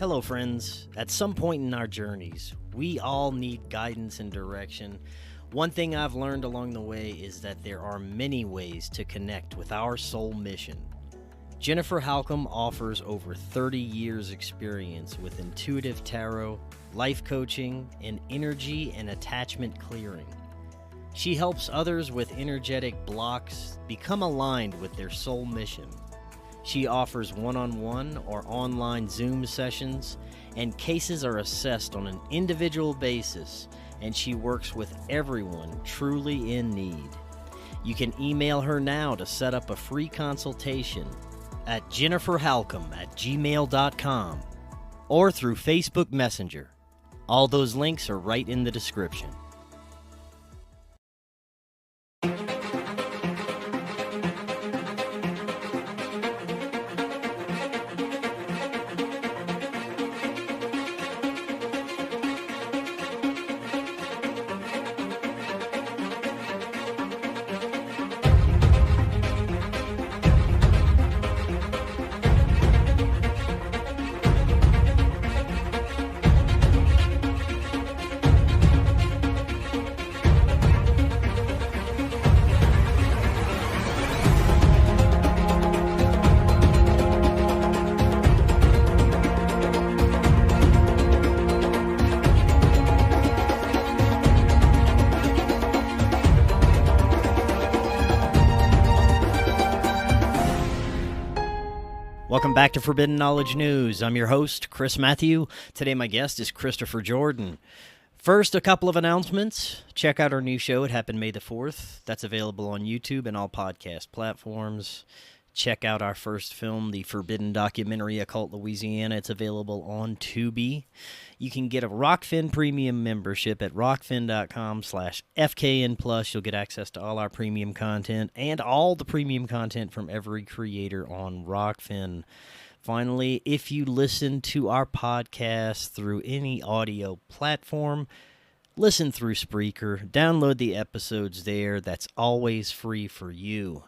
Hello, friends. At some point in our journeys, we all need guidance and direction. One thing I've learned along the way is that there are many ways to connect with our soul mission. Jennifer Halcame offers over 30 years' experience with intuitive tarot, life coaching, and energy and attachment clearing. She helps others with energetic blocks become aligned with their soul mission. She offers one-on-one or online Zoom sessions, and cases are assessed on an individual basis, and she works with everyone truly in need. You can email her now to set up a free consultation at jenniferhalcame@gmail.com or through Facebook Messenger. All those links are right in the description. Welcome back to Forbidden Knowledge News. I'm your host, Chris Matthew. Today my guest is Christopher Jordan. First, a couple of announcements. Check out our new show. It happened May the 4th. That's available on YouTube and all podcast platforms. Check out our first film, the Forbidden documentary, Occult Louisiana. It's available on Tubi. You can get a Rokfin premium membership at rokfin.com/FKN+. You'll get access to all our premium content and all the premium content from every creator on Rokfin. Finally, if you listen to our podcast through any audio platform, listen through Spreaker. Download the episodes there. That's always free for you.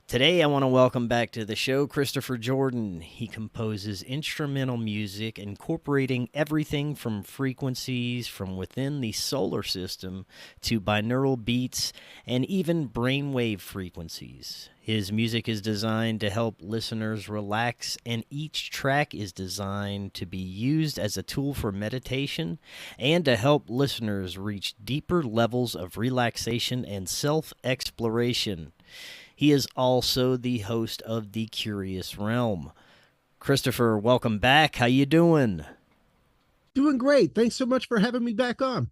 Today, I want to welcome back to the show Christopher Jordan. He composes instrumental music, incorporating everything from frequencies from within the solar system to binaural beats and even brainwave frequencies. His music is designed to help listeners relax, and each track is designed to be used as a tool for meditation and to help listeners reach deeper levels of relaxation and self-exploration. He is also the host of The Curious Realm. Christopher, welcome back. How you doing? Doing great. Thanks so much for having me back on.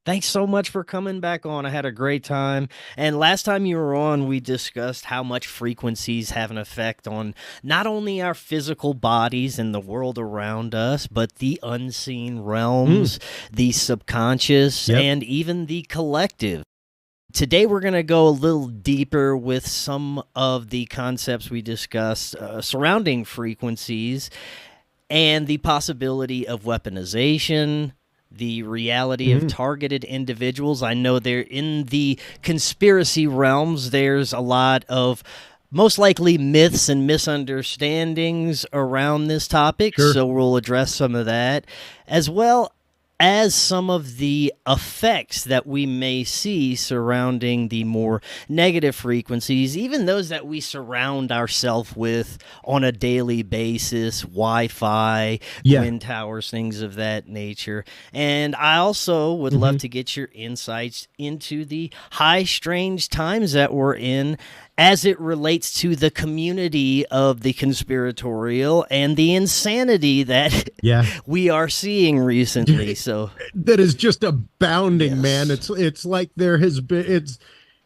Thanks so much for coming back on. I had a great time. And last time you were on, we discussed how much frequencies have an effect on not only our physical bodies and the world around us, but the unseen realms, the subconscious, and even the collective. Today, we're going to go a little deeper with some of the concepts we discussed surrounding frequencies and the possibility of weaponization, the reality of targeted individuals. I know there in the conspiracy realms, there's a lot of most likely myths and misunderstandings around this topic, so we'll address some of that, as well as some of the effects that we may see surrounding the more negative frequencies, even those that we surround ourselves with on a daily basis, Wi-Fi, wind towers, things of that nature. And I also would love to get your insights into the high, strange times that we're in as it relates to the community of the conspiratorial and the insanity that we are seeing recently. So that is just abounding, man. It's like there has been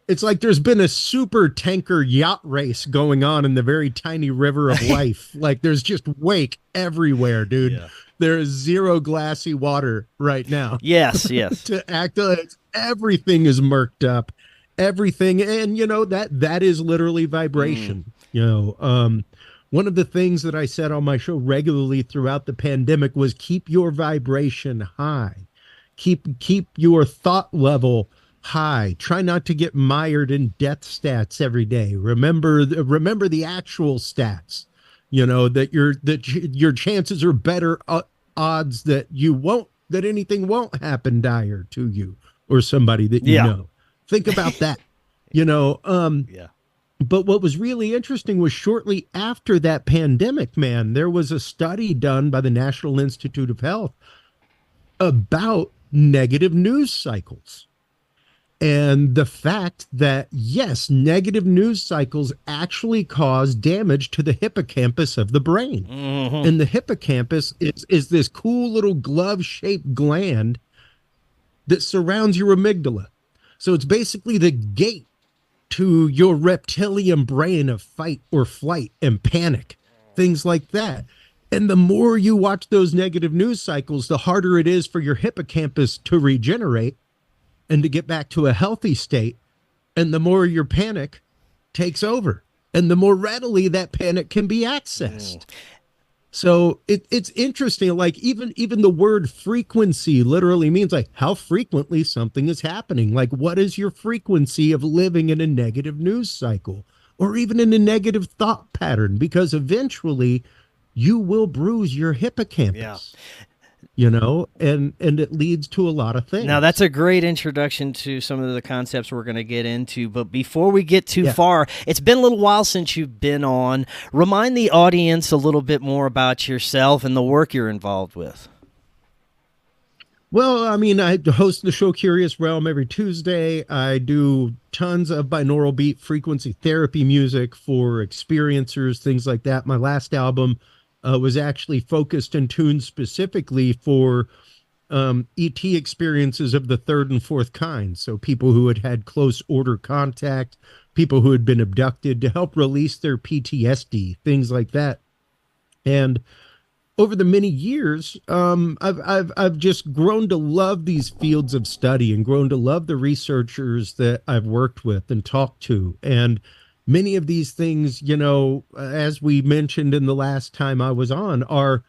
it's like there's been a super tanker yacht race going on in the very tiny river of life. Like there's just wake everywhere, dude. There is zero glassy water right now. Yes. To act everything is murked up. Everything, and you know that is literally vibration. One of the things that I said on my show regularly throughout the pandemic was keep your vibration high, keep your thought level high. Try not to get mired in death stats every day. Remember the actual stats. you know, your chances are better odds that anything won't happen dire to you or somebody that you Yeah. know. Think about that, you know. Yeah. But what was really interesting was shortly after that pandemic, man, there was a study done by the National Institute of Health about negative news cycles. And the fact that, yes, negative news cycles actually cause damage to the hippocampus of the brain. Mm-hmm. And the hippocampus is this cool little glove-shaped gland that surrounds your amygdala. So it's basically the gate to your reptilian brain of fight or flight and panic, things like that. And the more you watch those negative news cycles, the harder it is for your hippocampus to regenerate and to get back to a healthy state. And the more your panic takes over, and the more readily that panic can be accessed. So it's interesting. Like even the word frequency literally means like how frequently something is happening. Like what is your frequency of living in a negative news cycle or even in a negative thought pattern? Because eventually you will bruise your hippocampus. Yeah. You know, and it leads to a lot of things. Now, that's a great introduction to some of the concepts we're going to get into. But before we get too far, it's been a little while since you've been on. Remind the audience a little bit more about yourself and the work you're involved with. Well, I mean, I host the show Curious Realm every Tuesday. I do tons of binaural beat frequency therapy music for experiencers, things like that. My last album was actually focused and tuned specifically for ET experiences of the third and fourth kind. So people who had had close order contact, people who had been abducted, to help release their PTSD, things like that. And over the many years, I've just grown to love these fields of study and grown to love the researchers that I've worked with and talked to. And many of these things, you know, as we mentioned in the last time I was on, are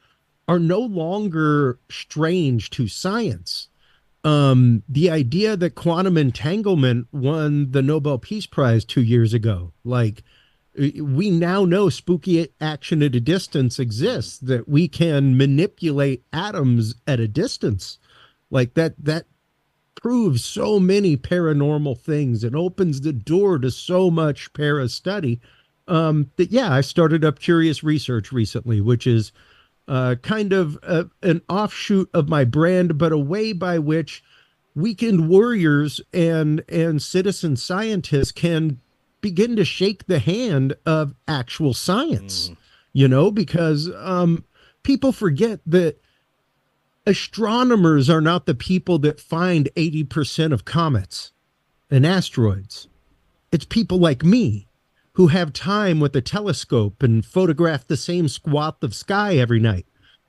no longer strange to science. The idea that quantum entanglement won the Nobel Peace Prize 2 years ago, like we now know spooky action at a distance exists, that we can manipulate atoms at a distance, like that proves so many paranormal things and opens the door to so much para study that, yeah, I started up Curious Research recently, which is kind of an offshoot of my brand, but a way by which weekend warriors and citizen scientists can begin to shake the hand of actual science, you know, because people forget that astronomers are not the people that find 80% of comets and asteroids. It's people like me who have time with a telescope and photograph the same swath of sky every night.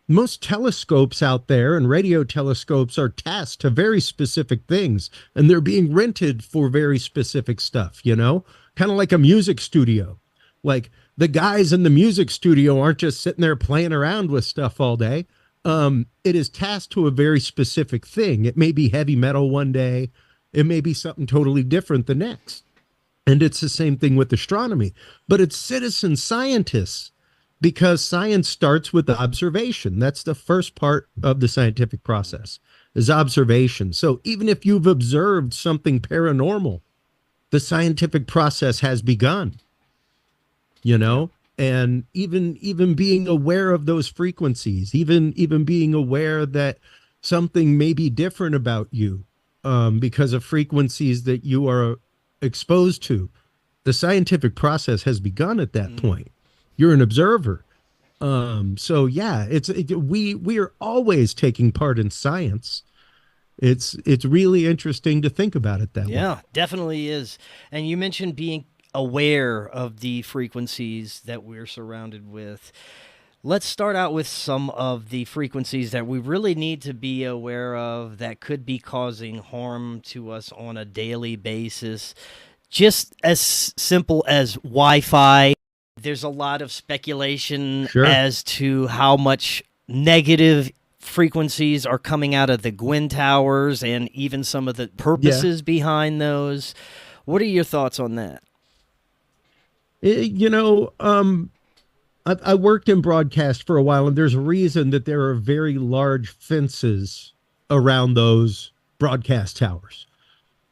Most telescopes out there and radio telescopes are tasked to very specific things, and they're being rented for very specific stuff, you know, kind of like a music studio. Like the guys in the music studio aren't just sitting there playing around with stuff all day. It is tasked to a very specific thing. It may be heavy metal one day. It may be something totally different the next. And it's the same thing with astronomy, but it's citizen scientists, because science starts with observation. That's the first part of the scientific process, is observation. So even if you've observed something paranormal, the scientific process has begun, you know? And even being aware of those frequencies, even being aware that something may be different about you because of frequencies that you are exposed to, the scientific process has begun at that point. You're an observer. So yeah, we are always taking part in science. It's really interesting to think about it that way. Yeah, definitely is. And you mentioned being aware of the frequencies that we're surrounded with. Let's start out with some of the frequencies that we really need to be aware of that could be causing harm to us on a daily basis. Just as simple as Wi-Fi. There's a lot of speculation as to how much negative frequencies are coming out of the Gwyn towers and even some of the purposes behind those. What are your thoughts on that? You know, I worked in broadcast for a while, and there's a reason that there are very large fences around those broadcast towers,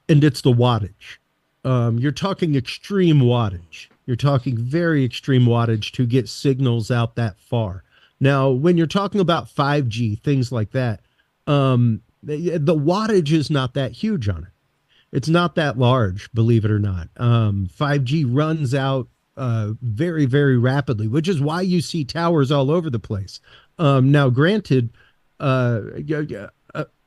and it's the wattage. You're talking extreme wattage. You're talking very extreme wattage to get signals out that far. Now, when you're talking about 5G, things like that, the wattage is not that huge on it. It's not that large, believe it or not. 5G runs out very, very rapidly, which is why you see towers all over the place. Now, granted, a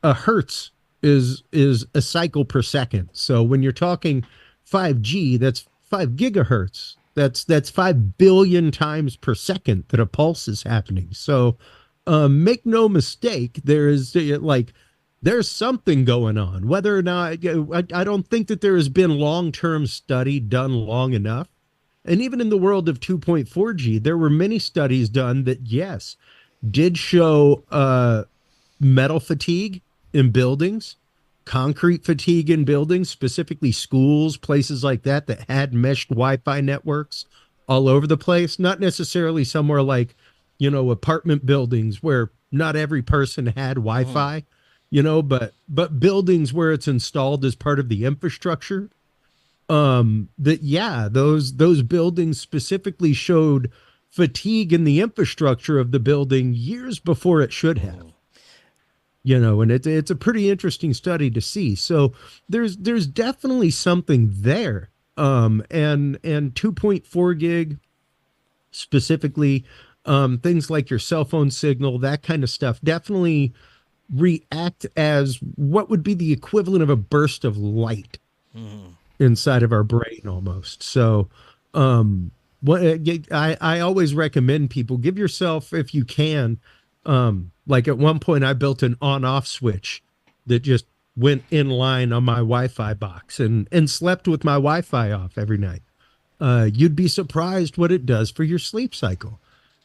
hertz is a cycle per second. So when you're talking 5G, that's 5 gigahertz. That's 5 billion times per second that a pulse is happening. So make no mistake, there's something going on. Whether or not, I don't think that there has been long-term study done long enough. And even in the world of 2.4G, there were many studies done that, yes, did show metal fatigue in buildings, concrete fatigue in buildings, specifically schools, places like that that had meshed Wi-Fi networks all over the place. Not necessarily somewhere like, apartment buildings where not every person had Wi-Fi, but buildings where it's installed as part of the infrastructure. Those buildings specifically showed fatigue in the infrastructure of the building years before it should have. And it's a pretty interesting study to see. So there's definitely something there. And 2.4 gig specifically, things like your cell phone signal, that kind of stuff, definitely react as what would be the equivalent of a burst of light inside of our brain almost. So I always recommend people give yourself, if you can, like at one point I built an on-off switch that just went in line on my Wi-Fi box and slept with my Wi-Fi off every night. You'd be surprised what it does for your sleep cycle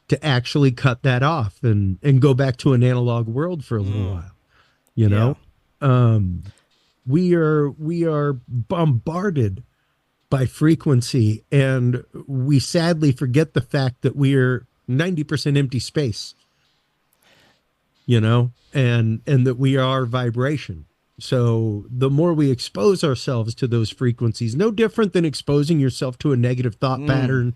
to actually cut that off and go back to an analog world for a little while. We are bombarded by frequency, and we sadly forget the fact that we are 90% empty space, and that we are vibration. So the more we expose ourselves to those frequencies, no different than exposing yourself to a negative thought pattern,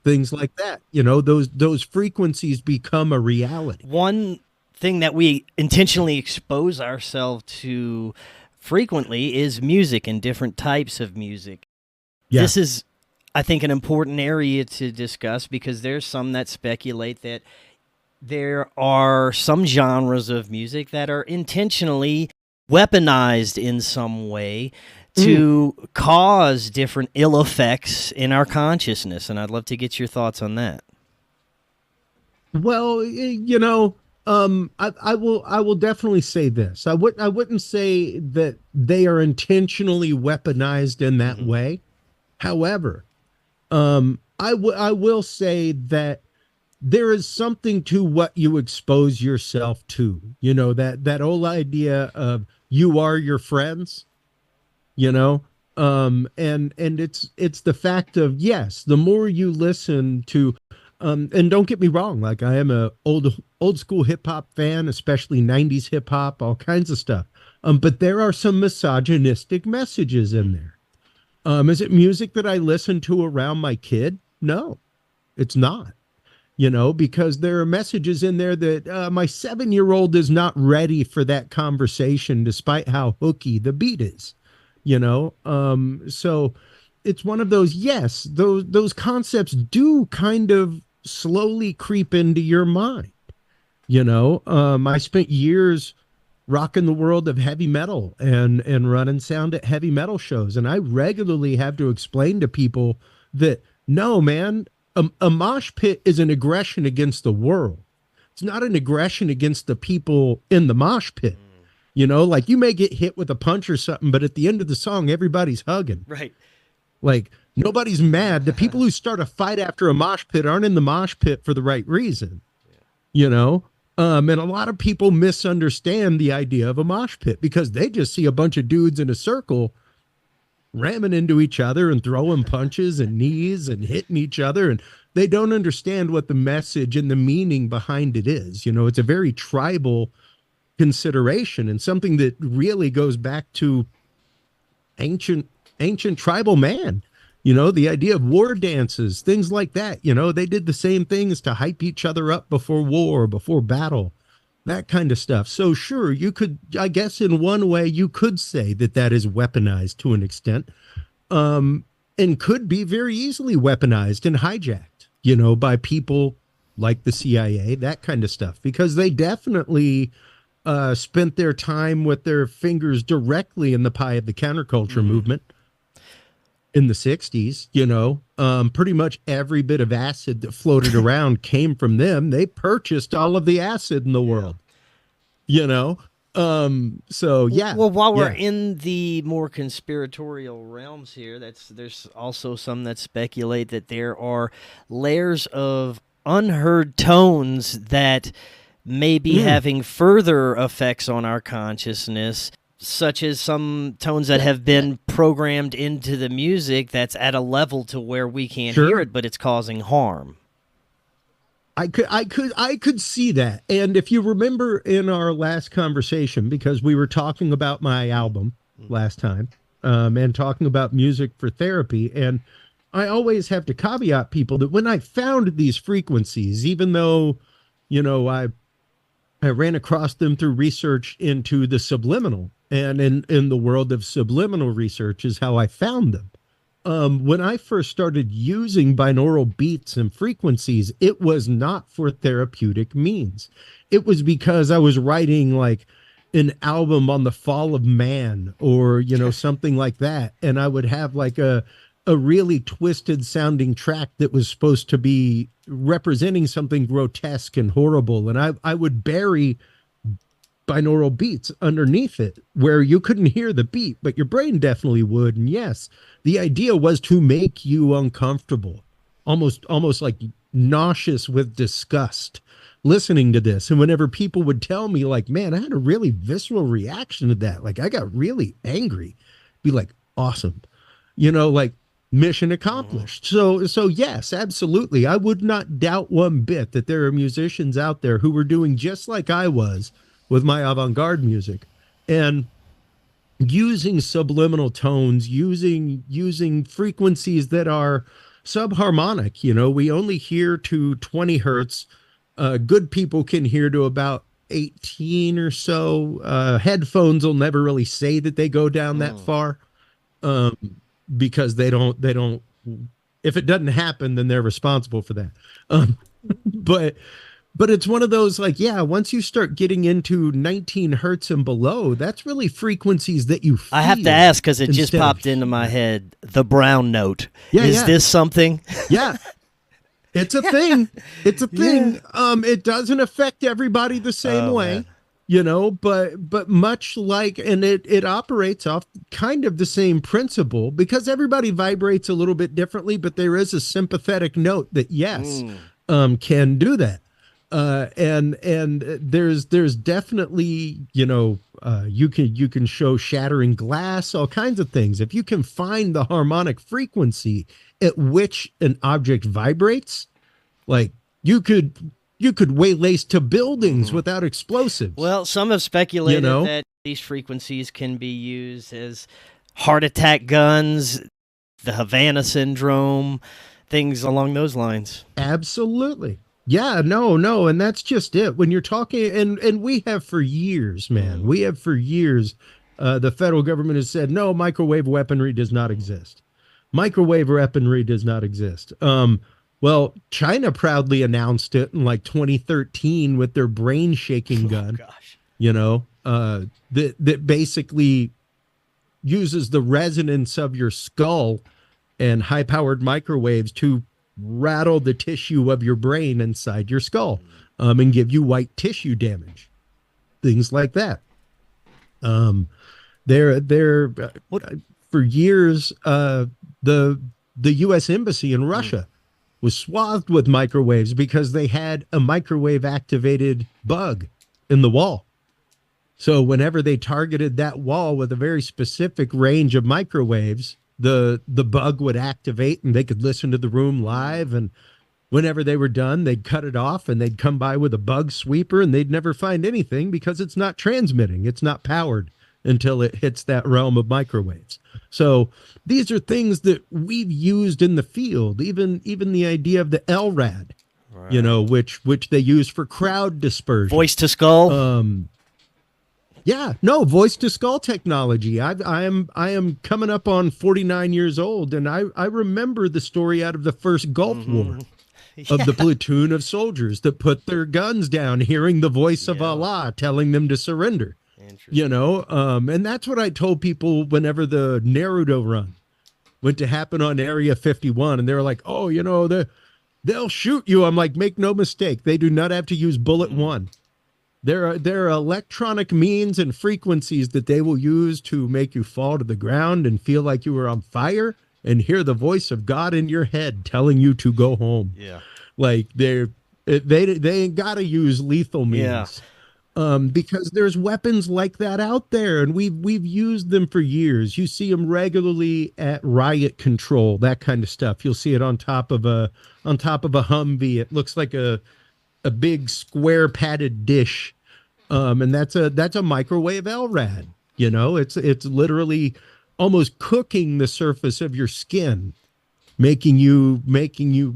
things like that, those frequencies become a reality. One thing that we intentionally expose ourselves to frequently is music and different types of music. Yeah. This is, I think, an important area to discuss because there's some that speculate that there are some genres of music that are intentionally weaponized in some way to cause different ill effects in our consciousness. And I'd love to get your thoughts on that. Well, I will definitely say this. I wouldn't say that they are intentionally weaponized in that way. However, I will say that there is something to what you expose yourself to. That old idea of you are your friends. And it's the fact of, yes, the more you listen to. And don't get me wrong, like I am a old school hip hop fan, especially 90s hip hop, all kinds of stuff. But there are some misogynistic messages in there. Is it music that I listen to around my kid? No, it's not. Because there are messages in there that my 7-year-old is not ready for that conversation, despite how hooky the beat is. So it's one of those, yes, those concepts do kind of slowly creep into your mind. I spent years rocking the world of heavy metal and running sound at heavy metal shows. And I regularly have to explain to people that, no, man, a mosh pit is an aggression against the world. It's not an aggression against the people in the mosh pit. Like you may get hit with a punch or something, but at the end of the song, everybody's hugging. Right. Like nobody's mad. The people who start a fight after a mosh pit aren't in the mosh pit for the right reason. And a lot of people misunderstand the idea of a mosh pit because they just see a bunch of dudes in a circle ramming into each other and throwing punches and knees and hitting each other. And they don't understand what the message and the meaning behind it is. You know, it's a very tribal consideration and something that really goes back to ancient tribal man. You know, the idea of war dances, things like that. You know, they did the same things to hype each other up before war, before battle, that kind of stuff. So sure, you could, I guess in one way, you could say that that is weaponized to an extent, and could be very easily weaponized and hijacked, you know, by people like the CIA, that kind of stuff, because they definitely spent their time with their fingers directly in the pie of the counterculture movement in the 60s. You know, pretty much every bit of acid that floated around came from them. They purchased all of the acid in the world, you know. So yeah. Well, while we're in the more conspiratorial realms here, there's also some that speculate that there are layers of unheard tones that may be having further effects on our consciousness, such as some tones that have been programmed into the music that's at a level to where we can't hear it, but it's causing harm. I could see that. And if you remember in our last conversation, because we were talking about my album last time, and talking about music for therapy, and I always have to caveat people that when I found these frequencies, even though, you know, I ran across them through research into the subliminal, and in the world of subliminal research is how I found them. When I first started using binaural beats and frequencies, it was not for therapeutic means. It was because I was writing like an album on the fall of man, or, you know, something like that. And I would have like a really twisted sounding track that was supposed to be representing something grotesque and horrible. And I would bury binaural beats underneath it where you couldn't hear the beat, but your brain definitely would. And yes, the idea was to make you uncomfortable, almost like nauseous with disgust listening to this. And whenever people would tell me like, man, I had a really visceral reaction to that, like I got really angry, be like, awesome, you know, like mission accomplished. So yes, absolutely. I would not doubt one bit that there are musicians out there who were doing just like I was with my avant-garde music, and using subliminal tones, using frequencies that are subharmonic. You know, we only hear to 20 hertz. Good people can hear to about 18 or so. Headphones will never really say that they go down that far, because they don't, if it doesn't happen, then they're responsible for that. But it's one of those, like, yeah, once you start getting into 19 hertz and below, that's really frequencies that you feel. I have to ask, because it just popped into my head, the brown note. Yeah, Is this something? Yeah. It's a thing. It's a thing. Yeah. It doesn't affect everybody the same way, man. You know, but much like, and it operates off kind of the same principle, because everybody vibrates a little bit differently, but there is a sympathetic note that, yes, can do that. And there's definitely, you know, you can show shattering glass, all kinds of things. If you can find the harmonic frequency at which an object vibrates, like you could waylace to buildings without explosives. Well, some have speculated that these frequencies can be used as heart attack guns, the Havana syndrome, things along those lines. Absolutely. Yeah, no. And that's just it. When you're talking, and we have for years, man, the federal government has said, no, microwave weaponry does not exist. Microwave weaponry does not exist. Well, China proudly announced it in like 2013 with their brain shaking gun, you know, that basically uses the resonance of your skull and high powered microwaves to rattle the tissue of your brain inside your skull, and give you white tissue damage, things like that. For years, the U.S. Embassy in Russia was swathed with microwaves because they had a microwave activated bug in the wall. So whenever they targeted that wall with a very specific range of microwaves, the bug would activate and they could listen to the room live. And whenever they were done, they'd cut it off and they'd come by with a bug sweeper and they'd never find anything because it's not transmitting. It's not powered until it hits that realm of microwaves. So these are things that we've used in the field, even the idea of the LRAD, right, you know, which they use for crowd dispersion. Voice to skull. Yeah, no, voice to skull technology. I am coming up on 49 years old, and I remember the story out of the first Gulf War of the platoon of soldiers that put their guns down, hearing the voice of Allah telling them to surrender. You know, and that's what I told people whenever the Naruto run went to happen on Area 51, and they were like, "Oh, you know, they'll shoot you." I'm like, make no mistake, they do not have to use bullet one. There are electronic means and frequencies that they will use to make you fall to the ground and feel like you were on fire and hear the voice of God in your head telling you to go home. Yeah, like they ain't got to use lethal means. Yeah. Because there's weapons like that out there, and we've used them for years. You see them regularly at riot control, that kind of stuff. You'll see it on top of a Humvee. It looks like a big square padded dish, and that's a microwave LRAD. You know, it's literally almost cooking the surface of your skin, making you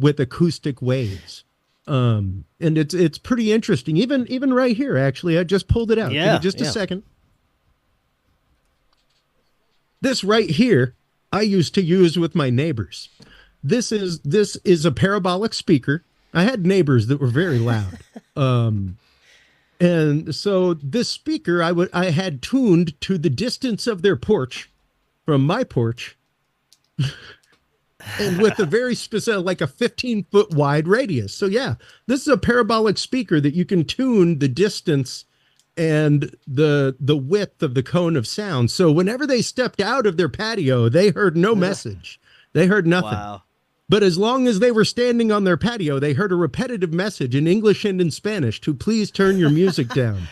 with acoustic waves. And it's pretty interesting. Even right here, actually, I just pulled it out. Yeah, just a second. This right here, I used to use with my neighbors. This is a parabolic speaker. I had neighbors that were very loud. And so this speaker I had tuned to the distance of their porch from my porch. And with a very specific, like a 15-foot wide radius. So yeah, this is a parabolic speaker that you can tune the distance and the width of the cone of sound. So whenever they stepped out of their patio, they heard no message. They heard nothing. Wow. But as long as they were standing on their patio, they heard a repetitive message in English and in Spanish to please turn your music down.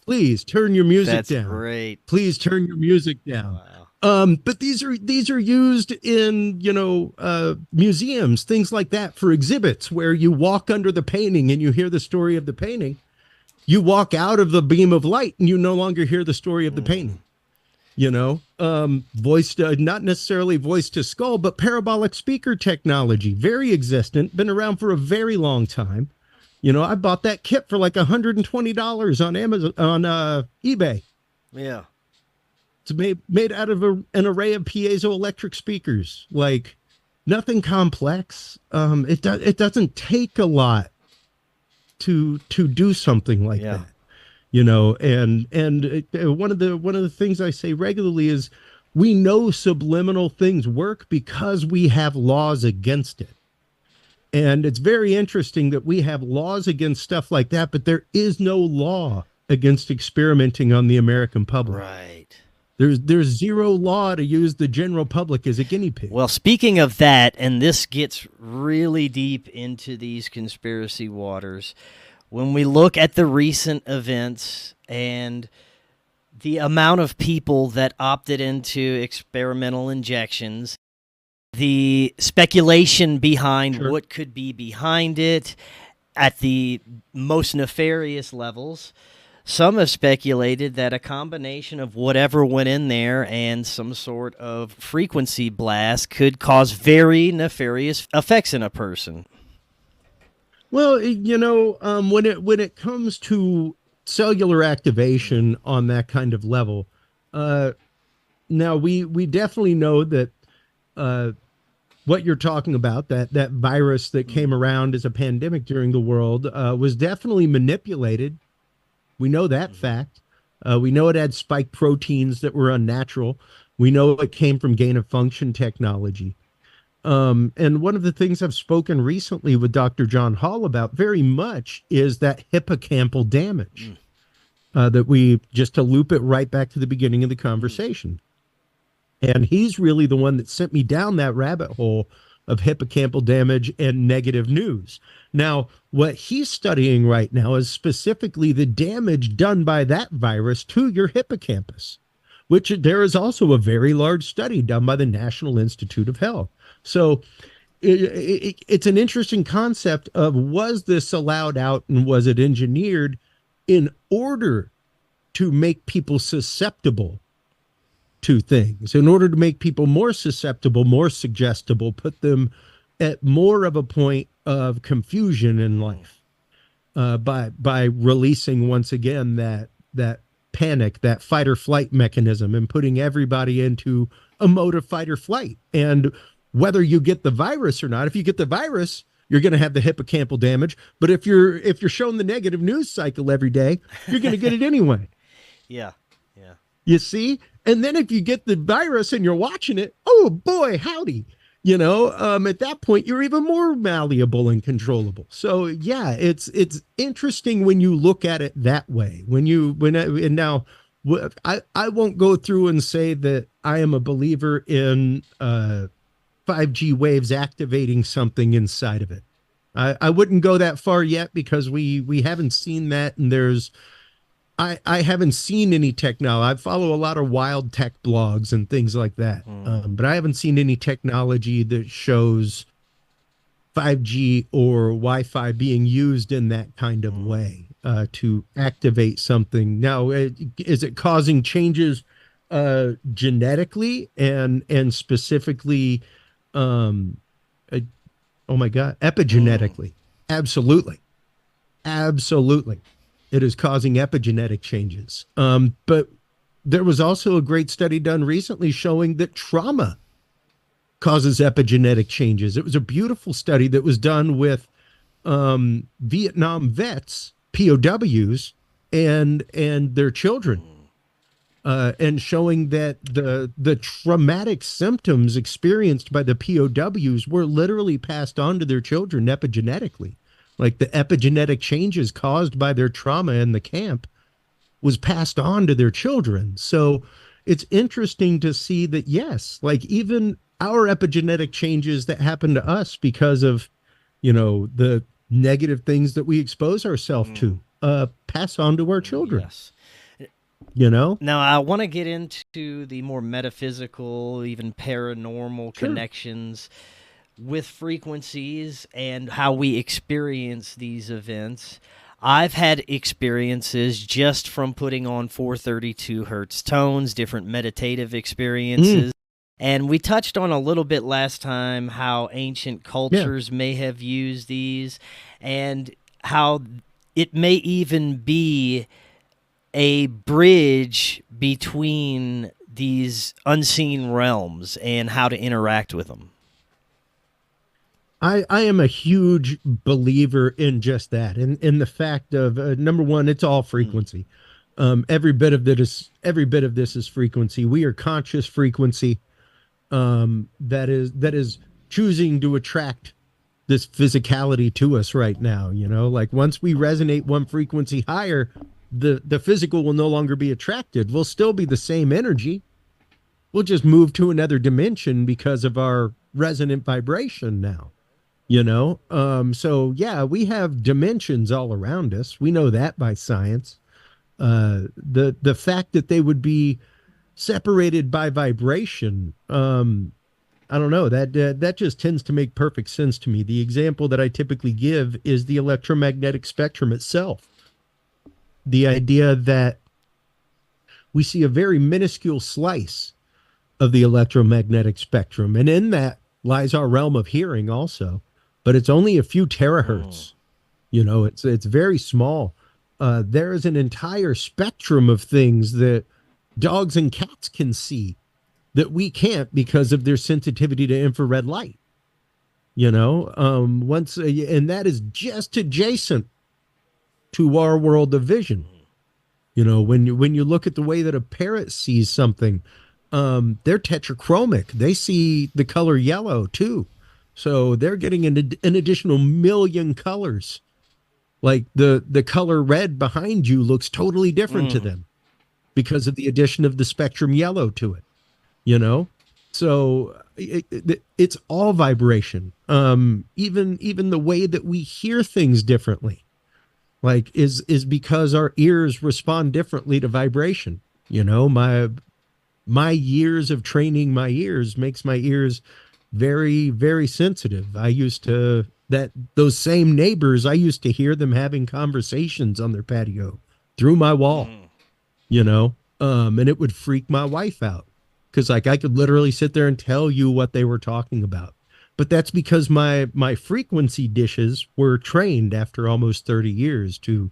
Please turn your music down. That's great. Please turn your music down. Wow. But these are used in, you know, museums, things like that, for exhibits where you walk under the painting and you hear the story of the painting. You walk out of the beam of light and you no longer hear the story of the painting. You know, not necessarily voice to skull, but parabolic speaker technology, very existent, been around for a very long time. You know, I bought that kit for like $120 on Amazon, on eBay. Yeah. It's made out of an array of piezoelectric speakers, like nothing complex. It doesn't take a lot to do something like that, you know. And one of the things I say regularly is we know subliminal things work because we have laws against it. And it's very interesting that we have laws against stuff like that, but there is no law against experimenting on the American public. Right. There's zero law to use the general public as a guinea pig. Well, speaking of that, and this gets really deep into these conspiracy waters, when we look at the recent events and the amount of people that opted into experimental injections, the speculation behind what could be behind it at the most nefarious levels, some have speculated that a combination of whatever went in there and some sort of frequency blast could cause very nefarious effects in a person. Well, you know, when it comes to cellular activation on that kind of level, now we definitely know that what you're talking about, that virus that came around as a pandemic during the world, was definitely manipulated. We know that fact. We know it had spike proteins that were unnatural. We know it came from gain-of-function technology. And one of the things I've spoken recently with Dr. John Hall about very much is that hippocampal damage. That we, just to loop it right back to the beginning of the conversation. And he's really the one that sent me down that rabbit hole of hippocampal damage and negative news. Now, what he's studying right now is specifically the damage done by that virus to your hippocampus, which there is also a very large study done by the National Institute of Health. So it's an interesting concept of, was this allowed out and was it engineered in order to make people susceptible to things, in order to make people more susceptible, more suggestible, put them at more of a point of confusion in life, by releasing once again that panic, that fight or flight mechanism, and putting everybody into a mode of fight or flight. And whether you get the virus or not, if you get the virus, you're going to have the hippocampal damage. But if you're shown the negative news cycle every day, you're going to get it anyway. Yeah. You see? And then if you get the virus and you're watching it, oh boy, howdy. At that point, you're even more malleable and controllable. So yeah, it's interesting when you look at it that way. And now I won't go through and say that I am a believer in 5G waves activating something inside of it. I wouldn't go that far yet, because we haven't seen that, and I haven't seen any technology. I follow a lot of wild tech blogs and things like that, but I haven't seen any technology that shows 5G or Wi-Fi being used in that kind of way to activate something. Now, is it causing changes genetically and specifically, oh my God, epigenetically? Absolutely. It is causing epigenetic changes. But there was also a great study done recently showing that trauma causes epigenetic changes. It was a beautiful study that was done with Vietnam vets, POWs, and their children, and showing that the traumatic symptoms experienced by the POWs were literally passed on to their children epigenetically. Like the epigenetic changes caused by their trauma in the camp was passed on to their children. So it's interesting to see that, yes, like even our epigenetic changes that happen to us because of, the negative things that we expose ourselves to, pass on to our children. Yes. Now I want to get into the more metaphysical, even paranormal connections with frequencies and how we experience these events. I've had experiences just from putting on 432 hertz tones, different meditative experiences. And we touched on a little bit last time how ancient cultures may have used these, and how it may even be a bridge between these unseen realms and how to interact with them. I am a huge believer in just that, in the fact of number one, it's all frequency. Every bit of this is frequency. We are conscious frequency that is choosing to attract this physicality to us right now. Like once we resonate one frequency higher, the physical will no longer be attracted. We'll still be the same energy. We'll just move to another dimension because of our resonant vibration now. So yeah, we have dimensions all around us. We know that by science. The fact that they would be separated by vibration, I don't know, that just tends to make perfect sense to me. The example that I typically give is the electromagnetic spectrum itself. The idea that we see a very minuscule slice of the electromagnetic spectrum, and in that lies our realm of hearing also. But it's only a few terahertz. It's very small. There is an entire spectrum of things that dogs and cats can see that we can't because of their sensitivity to infrared light. And that is just adjacent to our world of vision. When you look at the way that a parrot sees something, they're tetrachromic. They see the color yellow too. So they're getting an additional million colors. Like the color red behind you looks totally different to them because of the addition of the spectrum yellow to it. So it's all vibration. Even the way that we hear things differently, like is because our ears respond differently to vibration. You know, my years of training my ears makes my ears very, very sensitive. I used to that those same neighbors, I used to hear them having conversations on their patio through my wall, you know, and it would freak my wife out because like I could literally sit there and tell you what they were talking about. But that's because my frequency dishes were trained after almost 30 years to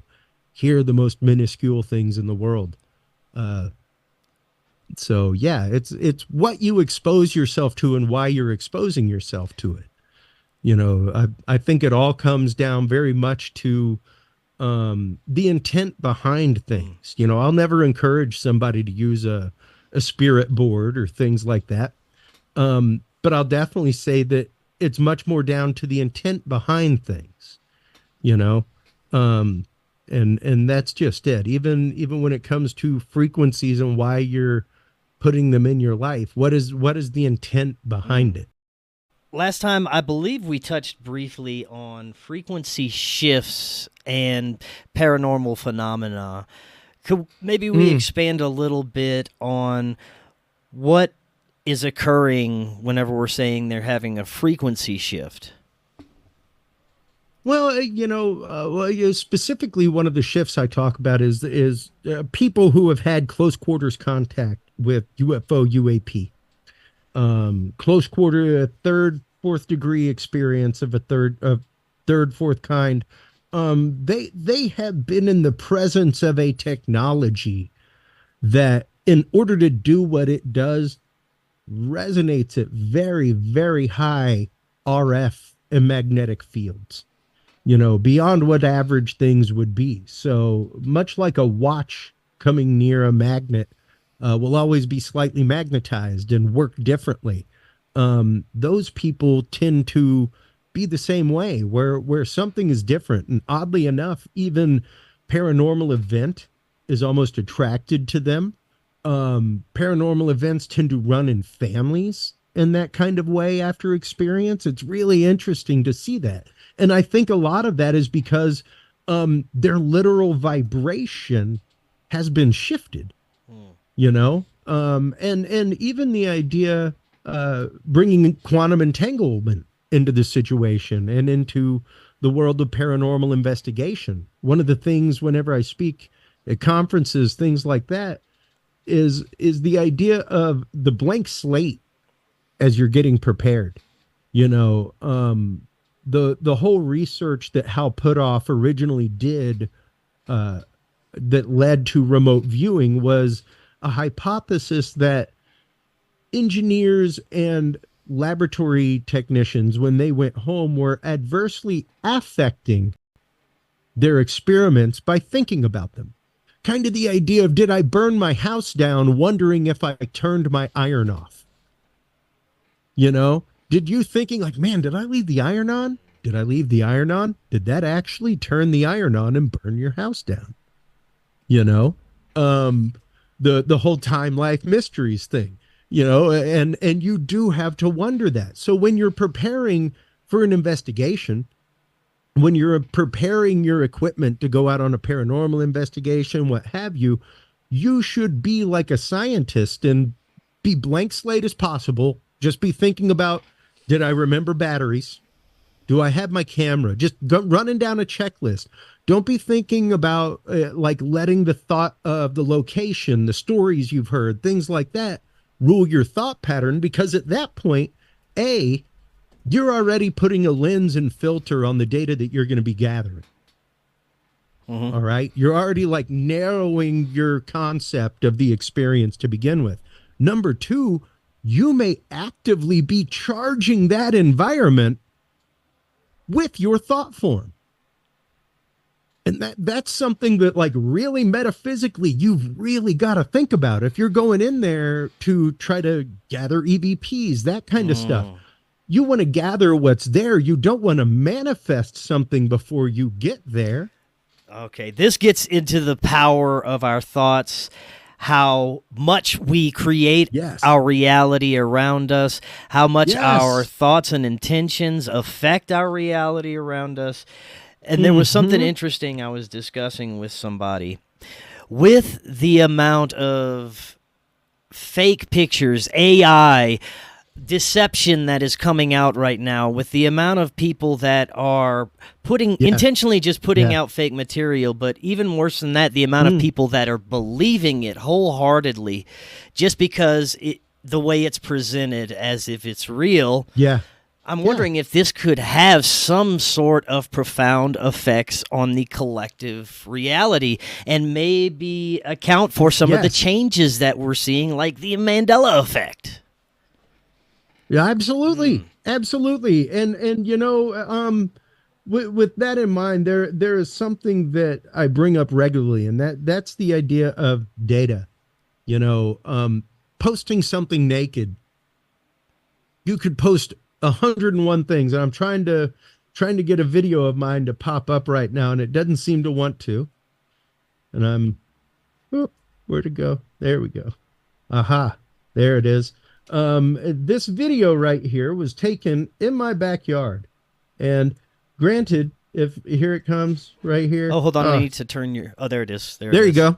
hear the most minuscule things in the world. Uh, so yeah, it's what you expose yourself to and why you're exposing yourself to it. You know, I think it all comes down very much to the intent behind things. You know, I'll never encourage somebody to use a spirit board or things like that. But I'll definitely say that it's much more down to the intent behind things, you know. And that's just it. Even when it comes to frequencies and why you're putting them in your life, what is the intent behind it? Last time, I believe we touched briefly on frequency shifts and paranormal phenomena. Could maybe we expand a little bit on what is occurring whenever we're saying they're having a frequency shift? Well, specifically one of the shifts I talk about is people who have had close quarters contact with UFO UAP. Close quarter, a third, fourth degree experience of a third, fourth kind. They have been in the presence of a technology that, in order to do what it does, resonates at very, very high RF and magnetic fields, you know, beyond what average things would be. So much like a watch coming near a magnet will always be slightly magnetized and work differently. Those people tend to be the same way, where something is different. And oddly enough, even paranormal event is almost attracted to them. Paranormal events tend to run in families in that kind of way after experience. It's really interesting to see that. And I think a lot of that is because their literal vibration has been shifted, you know? And even the idea bringing quantum entanglement into the situation and into the world of paranormal investigation. One of the things whenever I speak at conferences, things like that, is the idea of the blank slate as you're getting prepared. You know, the whole research that Hal Puthoff originally did that led to remote viewing was a hypothesis that engineers and laboratory technicians, when they went home, were adversely affecting their experiments by thinking about them. Kind of the idea of, did I burn my house down wondering if I turned my iron off? You know, did you thinking like, man, did I leave the iron on? Did I leave the iron on? Did that actually turn the iron on and burn your house down? You know, the whole time life mysteries thing, you know, and you do have to wonder that. So when you're preparing for an investigation, when you're preparing your equipment to go out on a paranormal investigation, what have you, you should be like a scientist and be blank slate as possible. Just be thinking about, did I remember batteries? Do I have my camera? Just running down a checklist. Don't be thinking about like letting the thought of the location, the stories you've heard, things like that rule your thought pattern, because at that point, you're already putting a lens and filter on the data that you're going to be gathering. All right. You're already like narrowing your concept of the experience to begin with. Number two, you may actively be charging that environment with your thought form. And that's something that, like, really metaphysically, you've really got to think about. If you're going in there to try to gather EVPs, that kind of stuff, you want to gather what's there. You don't want to manifest something before you get there. Okay, this gets into the power of our thoughts. how much we create Yes. our reality around us, how much Yes. our thoughts and intentions affect our reality around us. And there was something interesting I was discussing with somebody. With the amount of fake pictures, AI, deception that is coming out right now, with the amount of people that are intentionally just putting out fake material, but even worse than that, the amount of people that are believing it wholeheartedly just because the way it's presented as if it's real. Yeah. I'm wondering if this could have some sort of profound effects on the collective reality and maybe account for some of the changes that we're seeing, like the Mandela effect. Yeah, absolutely. Absolutely. And you know, with that in mind, there is something that I bring up regularly, and that's the idea of data. You know, posting something naked. You could post 101 things, and I'm trying to get a video of mine to pop up right now, and it doesn't seem to want to. And where'd it go? There we go. Aha, there it is. This video right here was taken in my backyard, and granted, if here it comes right here. Oh, hold on, I need to turn your. Oh, there it is. There you go.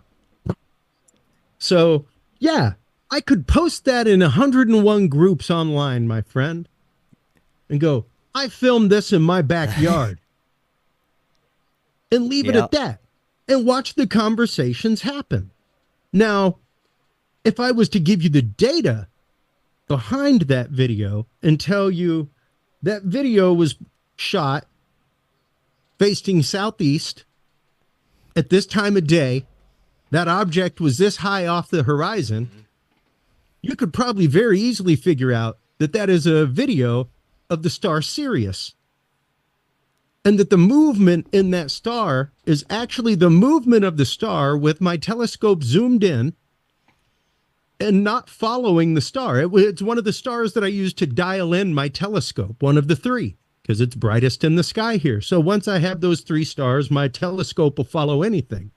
So yeah, I could post that in 101 groups online, my friend, and go, I filmed this in my backyard, and leave it at that, and watch the conversations happen. Now, if I was to give you the data behind that video and tell you that video was shot facing southeast at this time of day, that object was this high off the horizon, you could probably very easily figure out that that is a video of the star Sirius, and that the movement in that star is actually the movement of the star with my telescope zoomed in and not following the star. It's one of the stars that I use to dial in my telescope, one of the three, because it's brightest in the sky here. So once I have those three stars, my telescope will follow anything.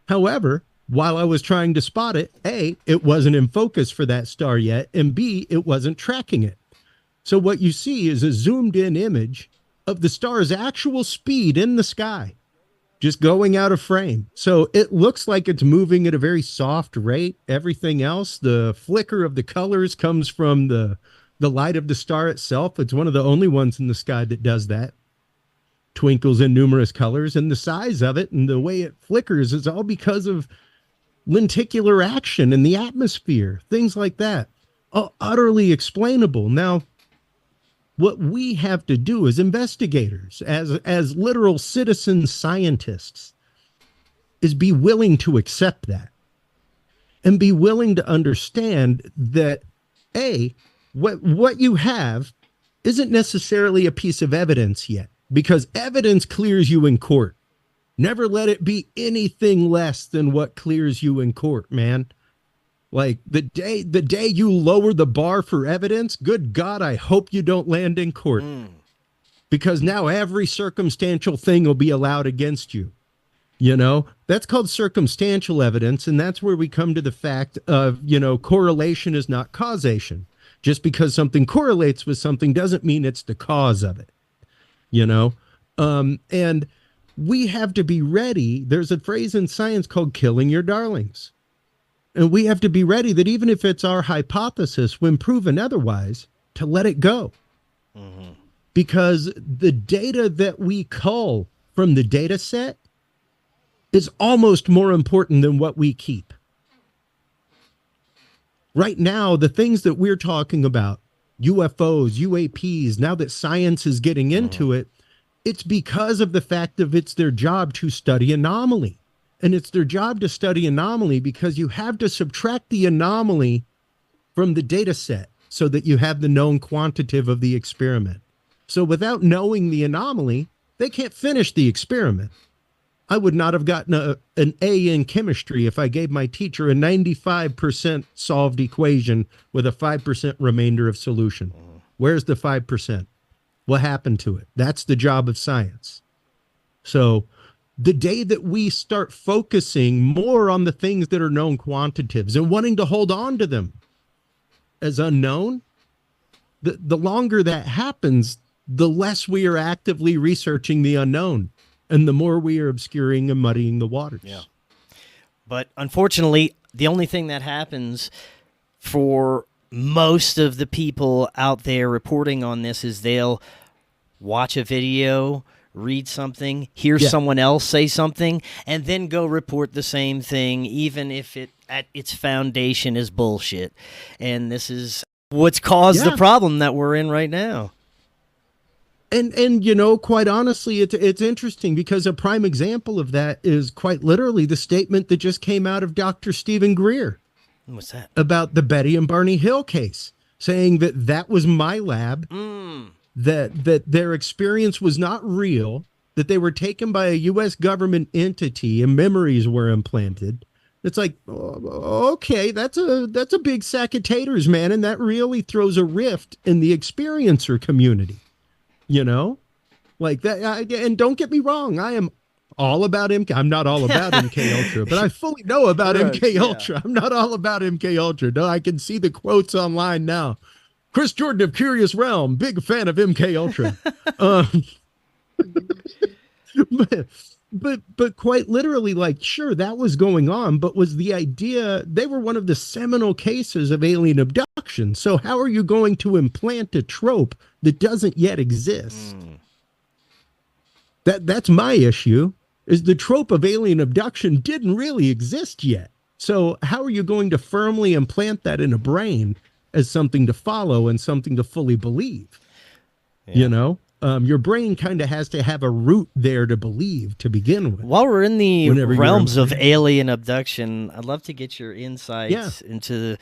However, while I was trying to spot it, A, it wasn't in focus for that star yet, and B, it wasn't tracking it. So what you see is a zoomed in image of the star's actual speed in the sky, just going out of frame. So it looks like it's moving at a very soft rate. Everything else, the flicker of the colors comes from the light of the star itself. It's one of the only ones in the sky that does that. Twinkles in numerous colors, and the size of it and the way it flickers is all because of lenticular action in the atmosphere, things like that. All utterly explainable. Now, what we have to do as investigators, as literal citizen scientists, is be willing to accept that and be willing to understand that, A, what you have isn't necessarily a piece of evidence yet, because evidence clears you in court. Never let it be anything less than what clears you in court, man. Like the day you lower the bar for evidence, good God, I hope you don't land in court. Because now every circumstantial thing will be allowed against you. You know, that's called circumstantial evidence. And that's where we come to the fact of, you know, correlation is not causation. Just because something correlates with something doesn't mean it's the cause of it, you know? And we have to be ready. There's a phrase in science called killing your darlings. And we have to be ready that even if it's our hypothesis, when proven otherwise, to let it go. Because the data that we cull from the data set is almost more important than what we keep. Right now, the things that we're talking about, UFOs, UAPs, now that science is getting into it, it's because of the fact that it's their job to study anomaly. And it's their job to study anomaly because you have to subtract the anomaly from the data set so that you have the known quantitative of the experiment. So without knowing the anomaly, they can't finish the experiment. I would not have gotten an A in chemistry if I gave my teacher a 95% solved equation with a 5% remainder of solution. Where's the 5%? What happened to it? That's the job of science. So the day that we start focusing more on the things that are known quantitatives and wanting to hold on to them as unknown, the longer that happens, the less we are actively researching the unknown, and the more we are obscuring and muddying the waters. Yeah. But unfortunately, the only thing that happens for most of the people out there reporting on this is they'll watch a video, read something, hear someone else say something, and then go report the same thing, even if it at its foundation is bullshit. And this is what's caused the problem that we're in right now. And you know, quite honestly, it's interesting because a prime example of that is quite literally the statement that just came out of Dr. Stephen Greer. What's that? About the Betty and Barney Hill case, saying that that was my lab, that their experience was not real, that they were taken by a U.S. government entity and memories were implanted. It's like, okay, that's a big sack of taters, man, and that really throws a rift in the experiencer community. You know, like that. And don't get me wrong, I am all about MK. I'm not all about MK Ultra, but I fully know about MK Ultra. I'm not all about MK Ultra. No, I can see the quotes online now. Chris Jordan of Curious Realm, big fan of MK Ultra. But quite literally, like, sure, that was going on, but was the idea, they were one of the seminal cases of alien abduction. So how are you going to implant a trope that doesn't yet exist? That's my issue, is the trope of alien abduction didn't really exist yet. So how are you going to firmly implant that in a brain as something to follow and something to fully believe? You know? Your brain kind of has to have a root there to believe to begin with. While we're in the realms of alien abduction, I'd love to get your insights into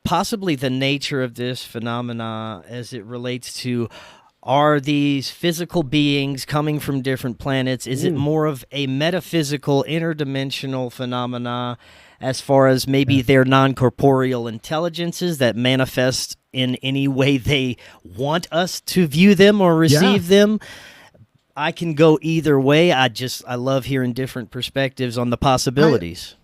possibly the nature of this phenomena as it relates to, are these physical beings coming from different planets? Is it more of a metaphysical, interdimensional phenomena as far as maybe their non-corporeal intelligences that manifest in any way they want us to view them or receive them? I can go either way. I love hearing different perspectives on the possibilities.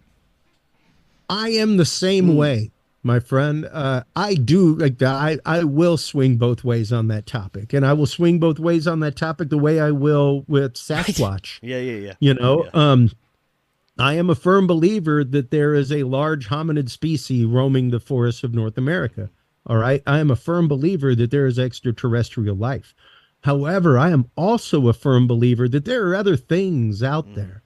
I am the same way, my friend. I do like that. I will swing both ways on that topic, and I will swing both ways on that topic the way I will with Sasquatch. Yeah. You know, I am a firm believer that there is a large hominid species roaming the forests of North America. All right. I am a firm believer that there is extraterrestrial life. However, I am also a firm believer that there are other things out there,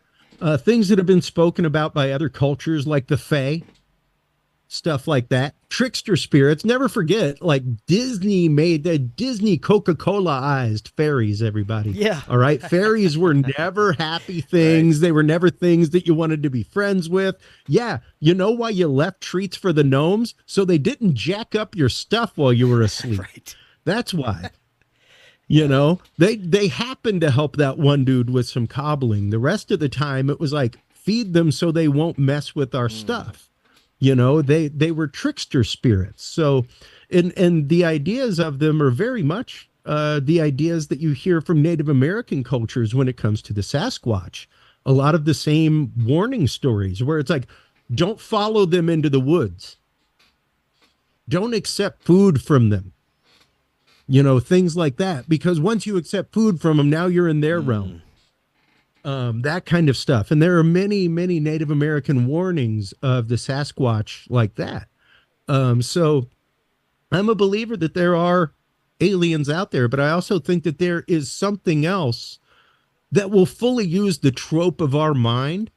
things that have been spoken about by other cultures, like the Fae, stuff like that. Trickster spirits. Never forget, like Disney made the Disney Coca-Cola-ized fairies, everybody. Yeah. All right. Fairies were never happy things. They were never things that you wanted to be friends with. Yeah. You know why you left treats for the gnomes? So they didn't jack up your stuff while you were asleep. Right. That's why. You know, they happened to help that one dude with some cobbling. The rest of the time, it was like, feed them so they won't mess with our stuff. You know, they were trickster spirits. So, and the ideas of them are very much the ideas that you hear from Native American cultures when it comes to the Sasquatch. A lot of the same warning stories where it's like, don't follow them into the woods. Don't accept food from them. You know, things like that. Because once you accept food from them, now you're in their realm. That kind of stuff. And there are many, many Native American warnings of the Sasquatch like that. So I'm a believer that there are aliens out there, but I also think that there is something else that will fully use the trope of our mind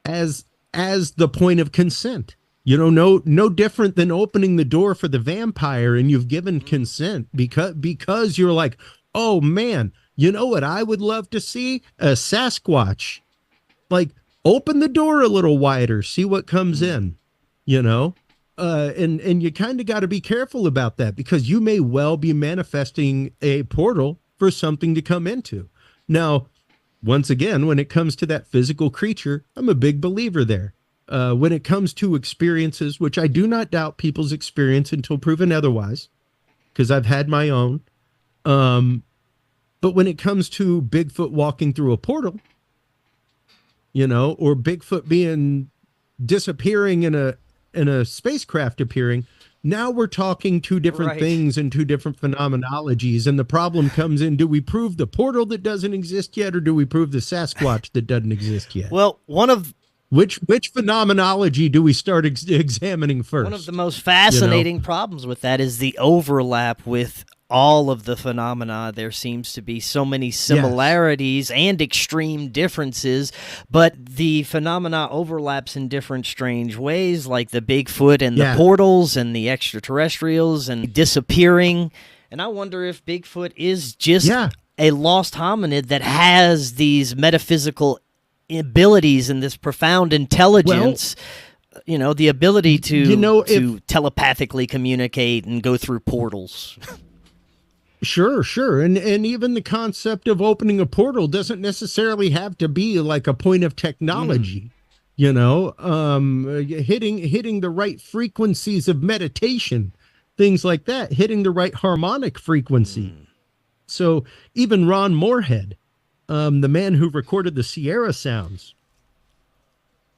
as the point of consent. You know, no different than opening the door for the vampire and you've given consent because you're like, oh man, you know what I would love to see? A Sasquatch. Like, open the door a little wider, see what comes in, you know? And you kind of got to be careful about that because you may well be manifesting a portal for something to come into. Now, once again, when it comes to that physical creature, I'm a big believer there. When it comes to experiences, which I do not doubt people's experience until proven otherwise, because I've had my own, But when it comes to Bigfoot walking through a portal, or Bigfoot being disappearing in a spacecraft appearing, now we're talking two different things and two different phenomenologies. And the problem comes in, do we prove the portal that doesn't exist yet, or do we prove the Sasquatch that doesn't exist yet? Well, which phenomenology do we start examining first? One of the most fascinating problems with that is the overlap with all of the phenomena. There seems to be so many similarities and extreme differences, but the phenomena overlaps in different strange ways, like the Bigfoot and the portals and the extraterrestrials and disappearing. And I wonder if Bigfoot is just a lost hominid that has these metaphysical abilities and this profound intelligence, the ability to telepathically communicate and go through portals. Sure. And even the concept of opening a portal doesn't necessarily have to be like a point of technology, hitting the right frequencies of meditation, things like that, hitting the right harmonic frequency. So even Ron Moorhead, the man who recorded the Sierra sounds,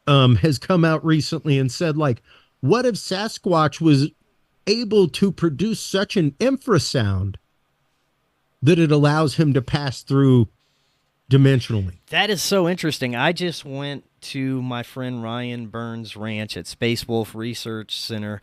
has come out recently and said, like, what if Sasquatch was able to produce such an infrasound that it allows him to pass through dimensionally? That is so interesting. I just went to my friend Ryan Burns' ranch at Space Wolf Research Center.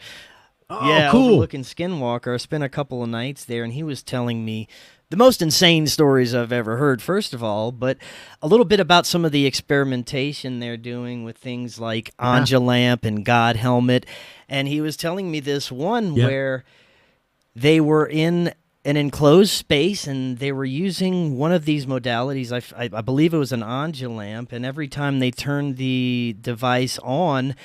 Cool. Overlooking Skinwalker. I spent a couple of nights there, and he was telling me the most insane stories I've ever heard, first of all, but a little bit about some of the experimentation they're doing with things like Anja Lamp and God Helmet. And he was telling me this one where they were in an enclosed space and they were using one of these modalities. I believe it was an Anja Lamp, and every time they turned the device on,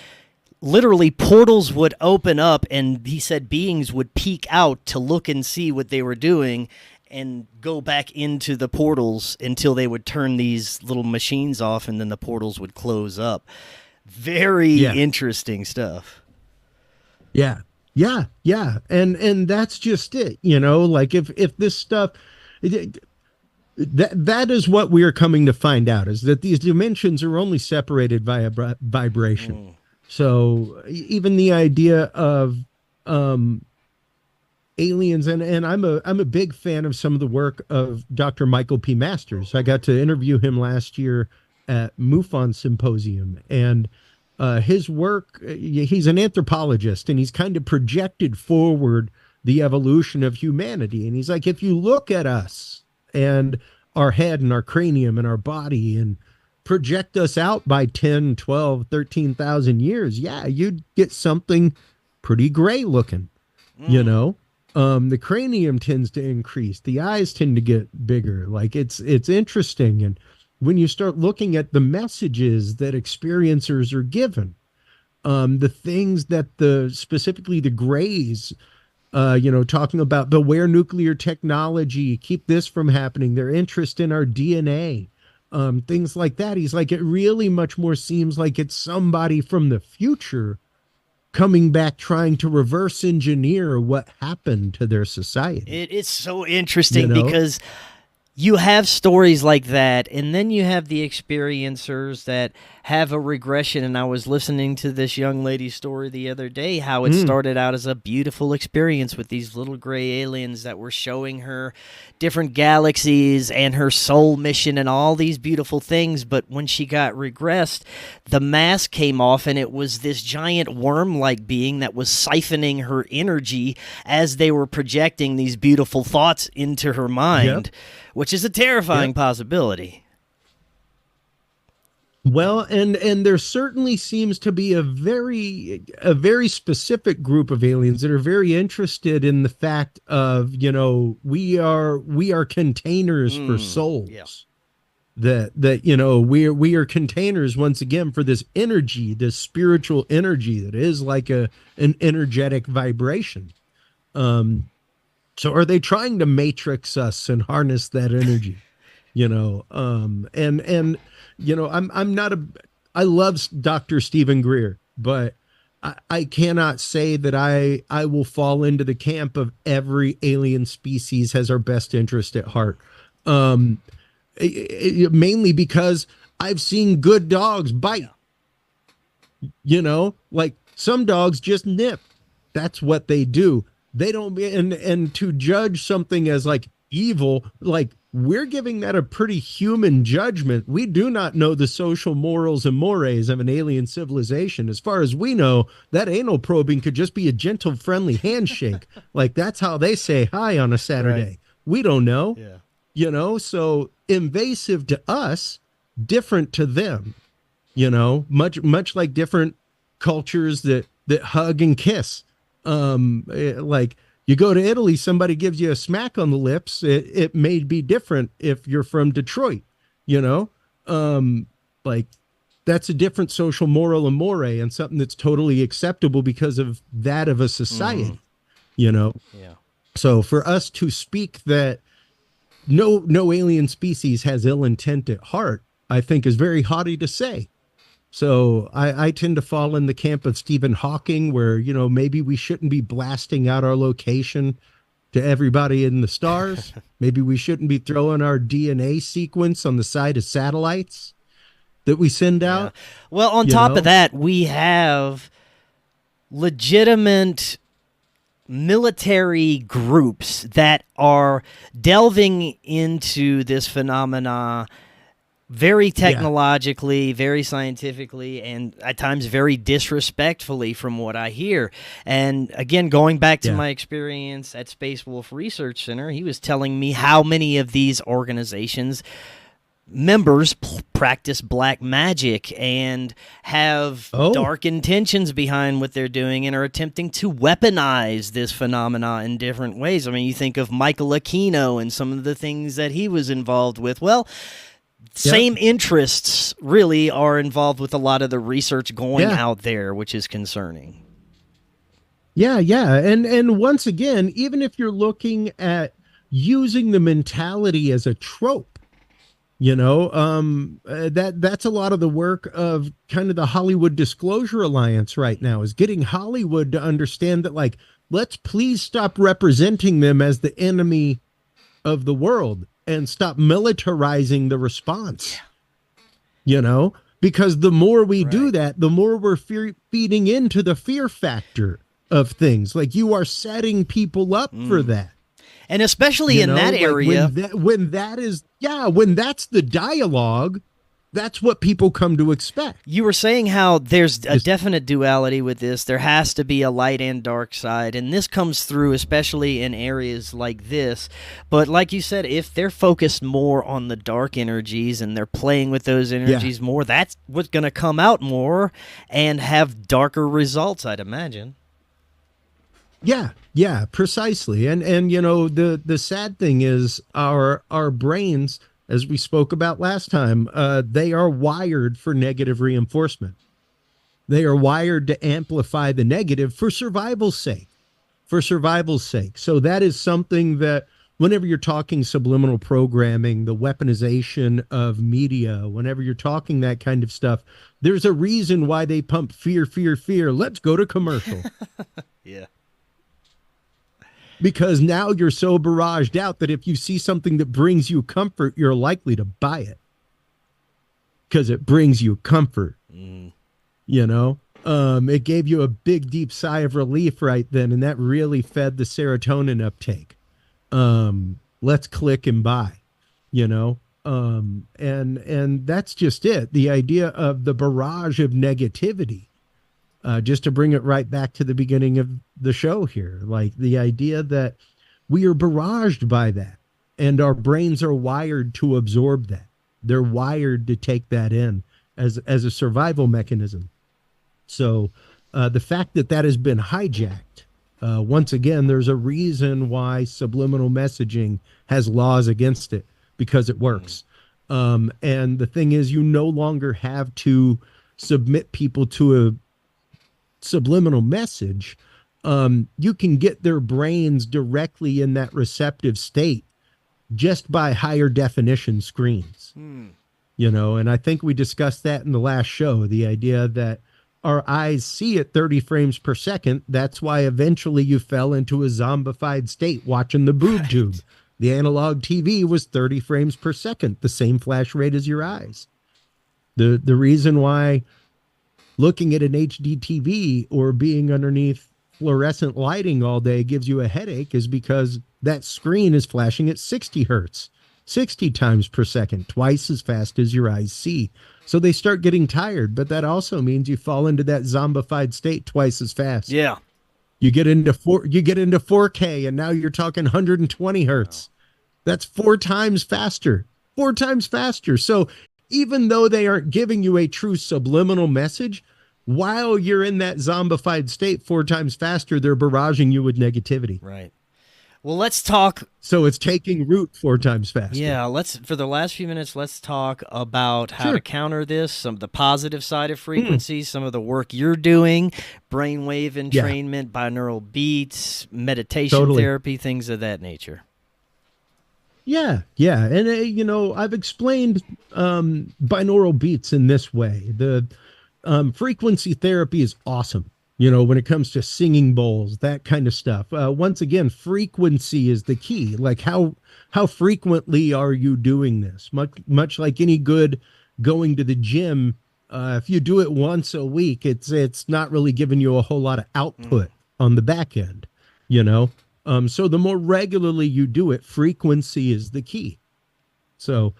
literally portals would open up, and he said beings would peek out to look and see what they were doing and go back into the portals until they would turn these little machines off, and then the portals would close up. Very interesting stuff. Yeah. And that's just it. Like if this stuff, that is what we are coming to find out, is that these dimensions are only separated via vibration. So even the idea of aliens, and I'm a big fan of some of the work of Dr. Michael P. Masters. I got to interview him last year at MUFON Symposium, and his work, he's an anthropologist, and he's kind of projected forward the evolution of humanity. And he's like, if you look at us and our head and our cranium and our body and project us out by 10, 12, 13,000 years, you'd get something pretty gray looking, the cranium tends to increase. The eyes tend to get bigger. Like it's interesting. And when you start looking at the messages that experiencers are given, the things that specifically the grays, talking about beware nuclear technology, keep this from happening, their interest in our DNA, things like that. He's like, it really much more seems like it's somebody from the future coming back trying to reverse engineer what happened to their society. It is so interesting because you have stories like that, and then you have the experiencers that have a regression. And I was listening to this young lady's story the other day, how it started out as a beautiful experience with these little gray aliens that were showing her different galaxies and her soul mission and all these beautiful things. But when she got regressed, the mask came off, and it was this giant worm-like being that was siphoning her energy as they were projecting these beautiful thoughts into her mind. Which is a terrifying possibility. Well, and there certainly seems to be a very specific group of aliens that are very interested in the fact of, we are containers for souls. Yeah. That we are containers once again for this energy, this spiritual energy that is like an energetic vibration. So are they trying to matrix us and harness that energy? I love Dr. Stephen Greer, but I cannot say that I will fall into the camp of every alien species has our best interest at heart. Mainly because I've seen good dogs bite. Like some dogs just nip. That's what they do. They don't, and to judge something as like evil, like we're giving that a pretty human judgment. We do not know the social morals and mores of an alien civilization. As far as we know, that anal probing could just be a gentle, friendly handshake. Like that's how they say hi on a Saturday. Right. We don't know. Yeah. So invasive to us, different to them. Much like different cultures that hug and kiss. Like you go to Italy, somebody gives you a smack on the lips. It may be different if you're from Detroit, like that's a different social moral and more and something that's totally acceptable because of that of a society, Yeah. So for us to speak that no alien species has ill intent at heart, I think is very haughty to say. So I tend to fall in the camp of Stephen Hawking, where, maybe we shouldn't be blasting out our location to everybody in the stars. Maybe we shouldn't be throwing our DNA sequence on the side of satellites that we send out. Yeah. Well, on top of that, we have legitimate military groups that are delving into this phenomena very technologically, very scientifically, and at times very disrespectfully from what I hear. And again, going back to my experience at Space Wolf Research Center, he was telling me how many of these organizations members practice black magic and have dark intentions behind what they're doing and are attempting to weaponize this phenomena in different ways. I mean, you think of Michael Aquino and some of the things that he was involved with. Well, same interests really are involved with a lot of the research going out there, which is concerning. Yeah. And once again, even if you're looking at using the mentality as a trope, that's a lot of the work of kind of the Hollywood Disclosure Alliance right now, is getting Hollywood to understand that, like, let's please stop representing them as the enemy of the world and stop militarizing the response, because the more we do that, the more we're feeding into the fear factor of things. Like, you are setting people up for that. And especially in that area. When that's the dialogue, that's what people come to expect. You were saying how there's a definite duality with this. There has to be a light and dark side, and this comes through especially in areas like this. But like you said, if they're focused more on the dark energies and they're playing with those energies more, that's what's going to come out more and have darker results, I'd imagine. Yeah, precisely. And the sad thing is our brains, as we spoke about last time, they are wired for negative reinforcement. They are wired to amplify the negative for survival's sake. So that is something that whenever you're talking subliminal programming, the weaponization of media, whenever you're talking that kind of stuff, there's a reason why they pump fear. Let's go to commercial. Yeah. Because now you're so barraged out that if you see something that brings you comfort, you're likely to buy it because it brings you comfort. It gave you a big, deep sigh of relief right then, and that really fed the serotonin uptake. Let's click and buy, and that's just it. The idea of the barrage of negativity. Just to bring it right back to the beginning of the show here, like the idea that we are barraged by that and our brains are wired to absorb that. They're wired to take that in as a survival mechanism. So the fact that has been hijacked, once again, there's a reason why subliminal messaging has laws against it, because it works. And the thing is, you no longer have to submit people to a subliminal message. You can get their brains directly in that receptive state just by higher definition screens. And I think we discussed that in the last show, the idea that our eyes see at 30 frames per second. That's why eventually you fell into a zombified state watching the boob tube, The analog TV was 30 frames per second, the same flash rate as your eyes. The reason why looking at an HD TV or being underneath fluorescent lighting all day gives you a headache is because that screen is flashing at 60 hertz, 60 times per second, twice as fast as your eyes see. So they start getting tired, but that also means you fall into that zombified state twice as fast. Yeah. You get into 4K and now you're talking 120 hertz. That's 4 times faster. 4 times faster. So even though they aren't giving you a true subliminal message, while you're in that zombified state 4 times faster, they're barraging you with negativity. Right. Well, let's talk. So it's taking root 4 times faster. Yeah, for the last few minutes, let's talk about how to counter this, some of the positive side of frequencies, some of the work you're doing, brainwave entrainment, binaural beats, meditation therapy, things of that nature. Yeah. And, I've explained binaural beats in this way. The frequency therapy is awesome. When it comes to singing bowls, that kind of stuff. Once again, frequency is the key. Like how frequently are you doing this? Much like any good going to the gym, if you do it once a week, it's not really giving you a whole lot of output on the back end, So the more regularly you do it, frequency is the key. So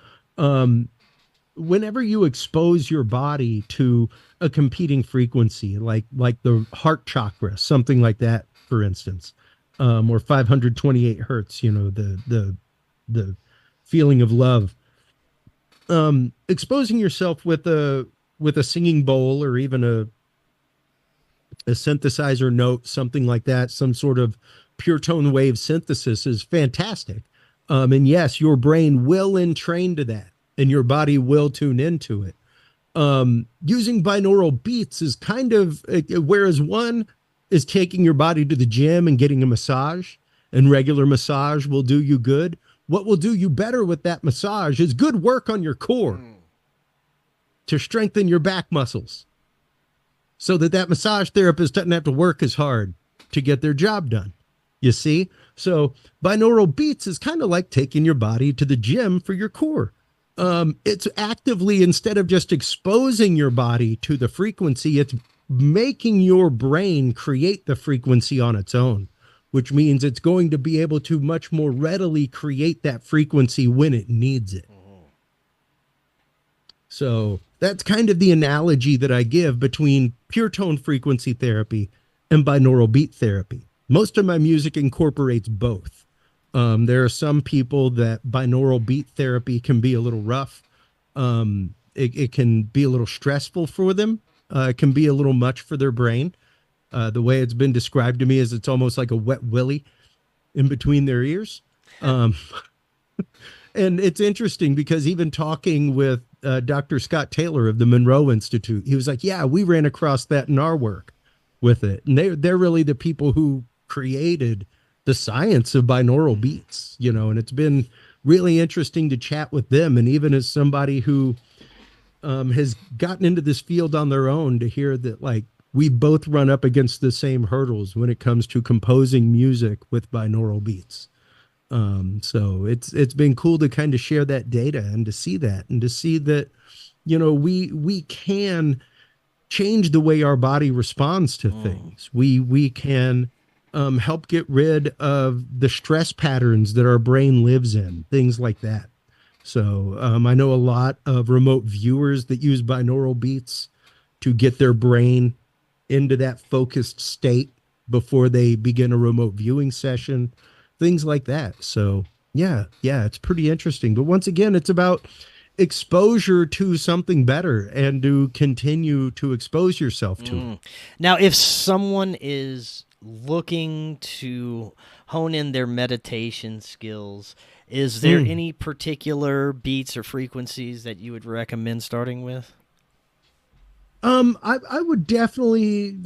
whenever you expose your body to a competing frequency, like the heart chakra, something like that, for instance, or 528 hertz, the feeling of love, exposing yourself with a singing bowl or even a synthesizer note, something like that, some sort of pure tone wave synthesis is fantastic. And yes, your brain will entrain to that and your body will tune into it. Using binaural beats is kind of, whereas one is taking your body to the gym and getting a massage, and regular massage will do you good. What will do you better with that massage is good work on your core to strengthen your back muscles so that massage therapist doesn't have to work as hard to get their job done. You see? So binaural beats is kind of like taking your body to the gym for your core. It's actively, instead of just exposing your body to the frequency, it's making your brain create the frequency on its own, which means it's going to be able to much more readily create that frequency when it needs it. So that's kind of the analogy that I give between pure tone frequency therapy and binaural beat therapy. Most of my music incorporates both. There are some people that binaural beat therapy can be a little rough. It can be a little stressful for them. It can be a little much for their brain. The way it's been described to me is it's almost like a wet willy in between their ears. And it's interesting because even talking with Dr. Scott Taylor of the Monroe Institute, he was like, yeah, we ran across that in our work with it. And they're really the people who created the science of binaural beats, and it's been really interesting to chat with them. And even as somebody who has gotten into this field on their own, to hear that, like, we both run up against the same hurdles when it comes to composing music with binaural beats. So it's been cool to kind of share that data and to see that we can change the way our body responds to things. We can help get rid of the stress patterns that our brain lives in, things like that. So I know a lot of remote viewers that use binaural beats to get their brain into that focused state before they begin a remote viewing session, things like that. So yeah, it's pretty interesting. But once again, it's about exposure to something better and to continue to expose yourself to it. Now, if someone is looking to hone in their meditation skills, is there any particular beats or frequencies that you would recommend starting with? I would definitely,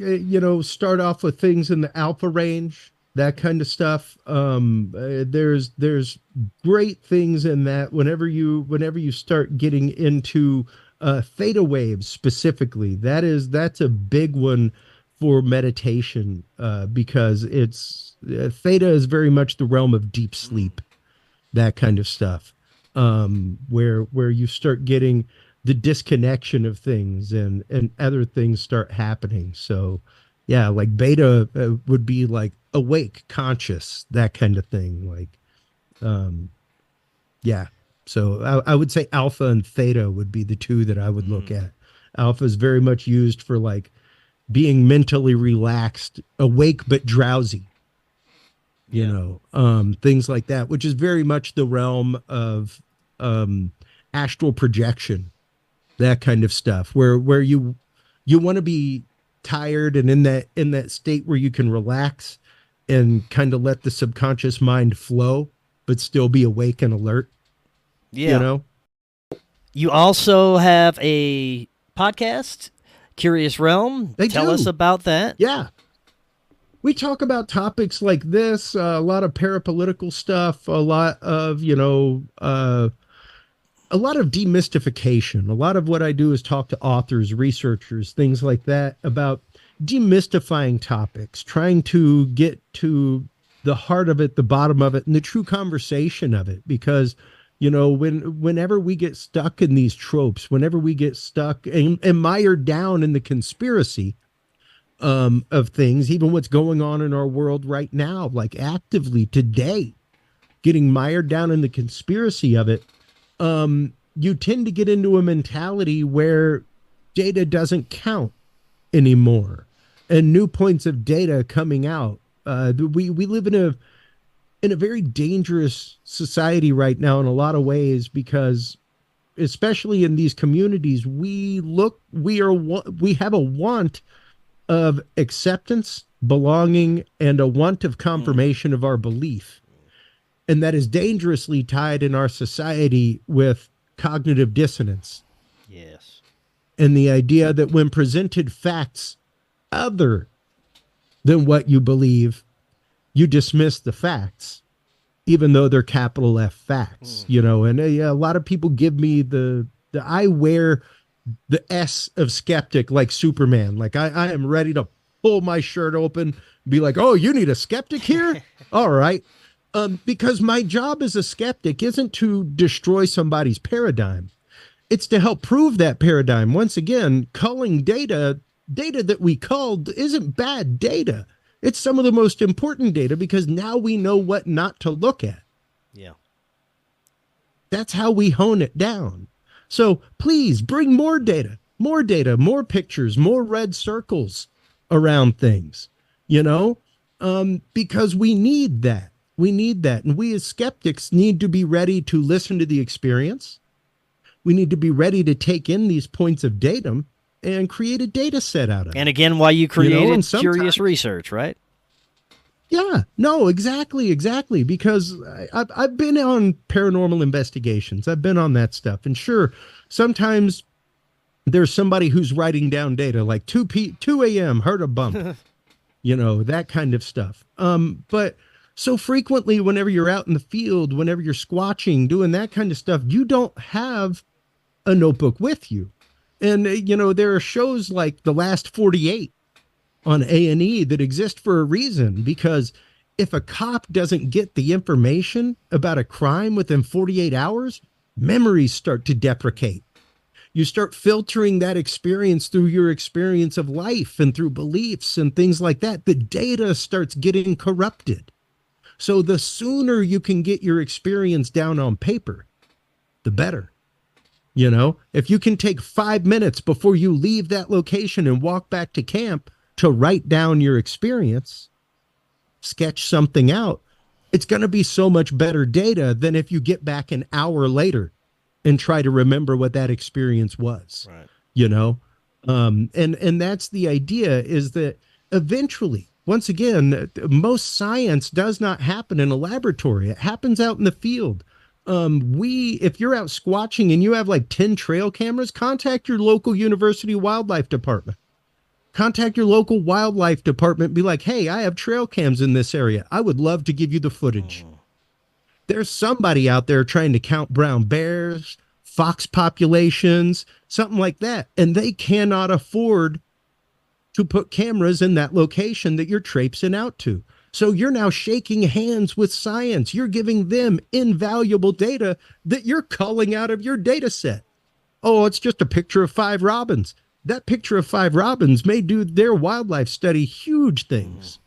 start off with things in the alpha range, that kind of stuff. There's great things in that whenever you start getting into theta waves specifically, that's a big one for meditation, because theta is very much the realm of deep sleep. that kind of stuff, where you start getting the disconnection of things and other things start happening. So yeah, like beta would be like awake, conscious, that kind of thing. Like, um, yeah. So I would say alpha and theta would be the two that I would look at. Alpha is very much used for like being mentally relaxed, awake but drowsy, things like that, which is very much the realm of astral projection, that kind of stuff, where you want to be tired and in that state where you can relax and kind of let the subconscious mind flow, but still be awake and alert. Yeah. You also have a podcast, Curious Realm. Tell us about that. Yeah. We talk about topics like this, a lot of parapolitical stuff, a lot of, a lot of demystification. A lot of what I do is talk to authors, researchers, things like that about demystifying topics, trying to get to the heart of it, the bottom of it, and the true conversation of it. Because, whenever we get stuck in these tropes, whenever we get stuck and mired down in the conspiracy of things, even what's going on in our world right now, like actively today, getting mired down in the conspiracy of it, you tend to get into a mentality where data doesn't count anymore, and new points of data coming out. We live in a very dangerous society right now in a lot of ways, because especially in these communities, we have a want of acceptance, belonging, and a want of confirmation of our belief. And that is dangerously tied in our society with cognitive dissonance. Yes. And the idea that when presented facts other than what you believe, you dismiss the facts, even though they're capital F facts, and a lot of people give me I wear the S of skeptic like Superman. Like I am ready to pull my shirt open, be like, oh, you need a skeptic here? All right. Because my job as a skeptic isn't to destroy somebody's paradigm. It's to help prove that paradigm. Once again, culling data that we culled isn't bad data. It's some of the most important data, because now we know what not to look at. Yeah. That's how we hone it down. So please bring more data, more pictures, more red circles around things, because we need that. We need that. And we as skeptics need to be ready to listen to the experience. We need to be ready to take in these points of data and create a data set out of it. And again, why you created Curious Research, right? Yeah, no, exactly. Because I've been on paranormal investigations. I've been on that stuff. And sure, sometimes there's somebody who's writing down data like 2 a.m., heard a bump, that kind of stuff. But so frequently, whenever you're out in the field, whenever you're squatching, doing that kind of stuff, you don't have a notebook with you. And, there are shows like The Last 48 on A&E that exist for a reason, because if a cop doesn't get the information about a crime within 48 hours, memories start to deprecate. You start filtering that experience through your experience of life and through beliefs and things like that. The data starts getting corrupted. So the sooner you can get your experience down on paper, the better. If you can take 5 minutes before you leave that location and walk back to camp to write down your experience, sketch something out, it's going to be so much better data than if you get back an hour later and try to remember what that experience was. Right. And that's the idea, is that eventually, once again, most science does not happen in a laboratory. It happens out in the field. If you're out squatching and you have like 10 trail cameras, contact your local university wildlife department. Contact your local wildlife department. Be like, hey, I have trail cams in this area. I would love to give you the footage. There's somebody out there trying to count brown bears, fox populations, something like that. And they cannot afford to put cameras in that location that you're traipsing out to. So you're now shaking hands with science. You're giving them invaluable data that you're culling out of your data set. Oh, it's just a picture of 5 robins. That picture of 5 robins may do their wildlife study huge things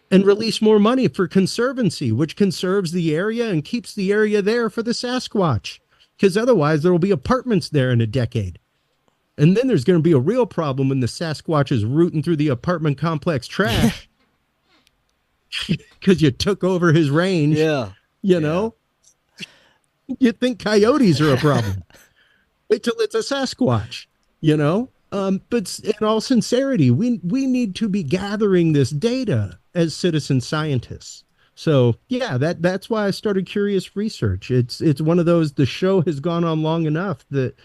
and release more money for conservancy, which conserves the area and keeps the area there for the Sasquatch. Because otherwise there will be apartments there in a decade. And then there's going to be a real problem when the Sasquatch is rooting through the apartment complex trash because you took over his range. Yeah. You know, you think coyotes are a problem. Wait till it's a Sasquatch, you know? But in all sincerity, we need to be gathering this data as citizen scientists. So yeah, that's why I started Curious Research. It's one of those, the show has gone on long enough that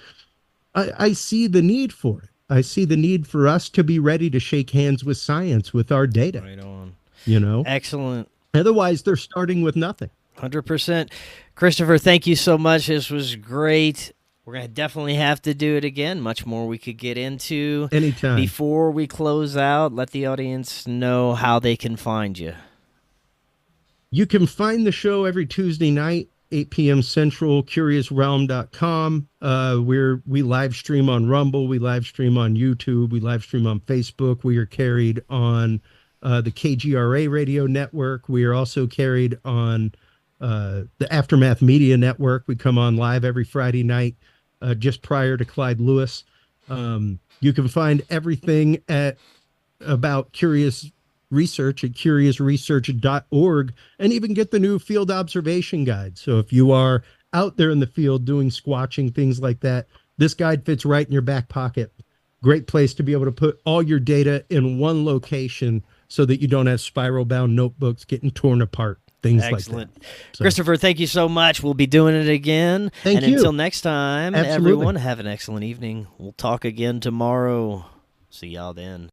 I see the need for it. I see the need for us to be ready to shake hands with science with our data. Right on. You know? Excellent. Otherwise, they're starting with nothing. 100%. Christopher, thank you so much. This was great. We're going to definitely have to do it again. Much more we could get into. Anytime. Before we close out, let the audience know how they can find you. You can find the show every Tuesday night, 8 p.m. Central, curiousrealm.com. We live stream on Rumble. We live stream on YouTube. We live stream on Facebook. We are carried on the KGRA radio network. We are also carried on the Aftermath Media Network. We come on live every Friday night, just prior to Clyde Lewis. You can find everything about Curious Research at curiousresearch.org, and even get the new field observation guide. So if you are out there in the field doing squatching, things like that, this guide fits right in your back pocket. Great place to be able to put all your data in one location so that you don't have spiral bound notebooks getting torn apart. Things Excellent. like that. So, Christopher, thank you so much. We'll be doing it again. Thank and you. Until next time, Absolutely. everyone, have an excellent evening. We'll talk again tomorrow. See y'all then.